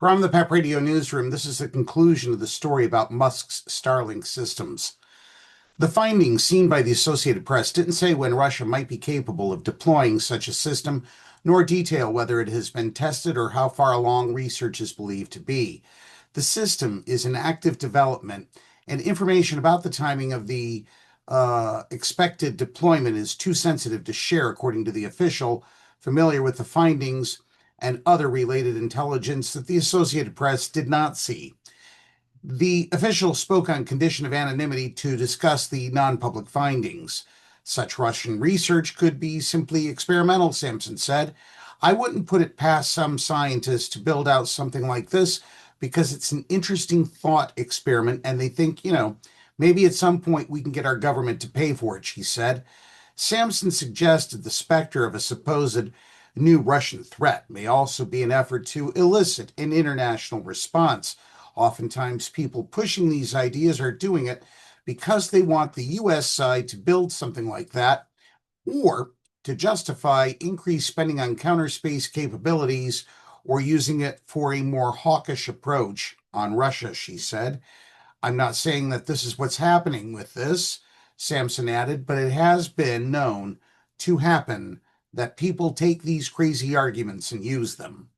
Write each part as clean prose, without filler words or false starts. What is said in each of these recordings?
From the PEP Radio Newsroom, this is the conclusion of the story about Musk's Starlink systems. The findings seen by the Associated Press didn't say when Russia might be capable of deploying such a system, nor detail whether it has been tested or how far along research is believed to be. The system is in active development, and information about the timing of the expected deployment is too sensitive to share, according to the official familiar with the findings and other related intelligence that the Associated Press did not see. The official spoke on condition of anonymity to discuss the non-public findings. Such Russian research could be simply experimental, Samson said. I wouldn't put it past some scientists to build out something like this because it's an interesting thought experiment and they think, maybe at some point we can get our government to pay for it, she said. Samson suggested the specter of a supposed new Russian threat may also be an effort to elicit an international response. Oftentimes, people pushing these ideas are doing it because they want the U.S. side to build something like that or to justify increased spending on counter space capabilities or using it for a more hawkish approach on Russia, she said. I'm not saying that this is what's happening with this, Samson added, but it has been known to happen that people take these crazy arguments and use them.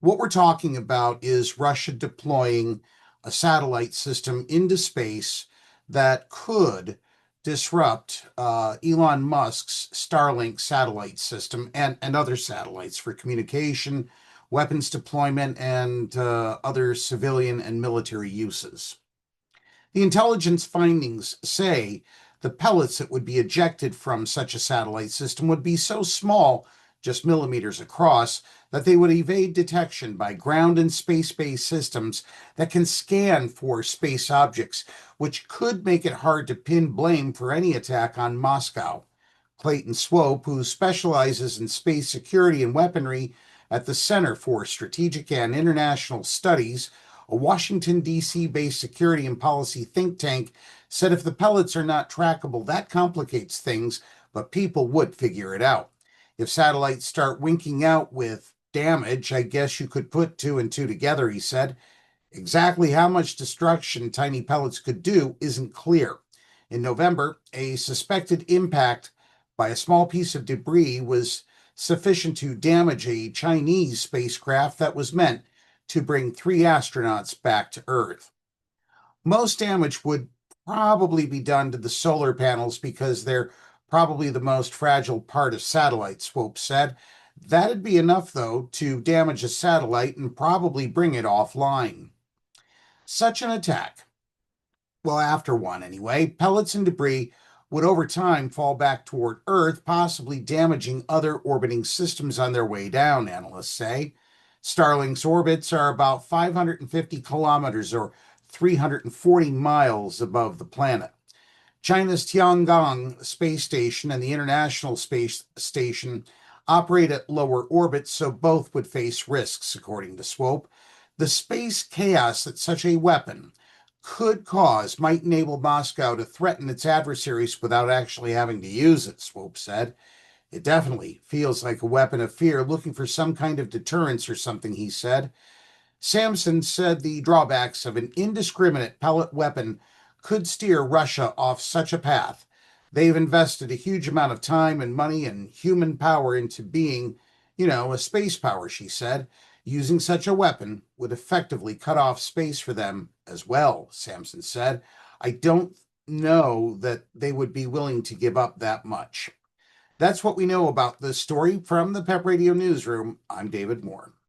What we're talking about is Russia deploying a satellite system into space that could disrupt Elon Musk's Starlink satellite system and other satellites for communication, weapons deployment, and other civilian and military uses. The intelligence findings say the pellets that would be ejected from such a satellite system would be so small, just millimeters across, that they would evade detection by ground and space-based systems that can scan for space objects, which could make it hard to pin blame for any attack on Moscow. Clayton Swope, who specializes in space security and weaponry at the Center for Strategic and International Studies, a Washington, D.C.-based security and policy think tank, said if the pellets are not trackable, that complicates things, but people would figure it out. If satellites start winking out with damage, I guess you could put two and two together, he said. Exactly how much destruction tiny pellets could do isn't clear. In November, a suspected impact by a small piece of debris was sufficient to damage a Chinese spacecraft that was meant to bring 3 astronauts back to Earth. Most damage would probably be done to the solar panels because they're probably the most fragile part of satellites, Swope said. That'd be enough, though, to damage a satellite and probably bring it offline. Such an attack, well, after one anyway, pellets and debris would over time fall back toward Earth, possibly damaging other orbiting systems on their way down, analysts say. Starlink's orbits are about 550 kilometers or 340 miles above the planet. China's Tiangong space station and the International Space Station operate at lower orbits, so both would face risks, according to Swope. The space chaos that such a weapon could cause might enable Moscow to threaten its adversaries without actually having to use it, Swope said. It definitely feels like a weapon of fear, looking for some kind of deterrence or something, he said. Samson said the drawbacks of an indiscriminate pellet weapon could steer Russia off such a path. They've invested a huge amount of time and money and human power into being, a space power, she said. Using such a weapon would effectively cut off space for them as well, Samson said. I don't know that they would be willing to give up that much. That's what we know about this story from the PEP Radio Newsroom. I'm David Moore.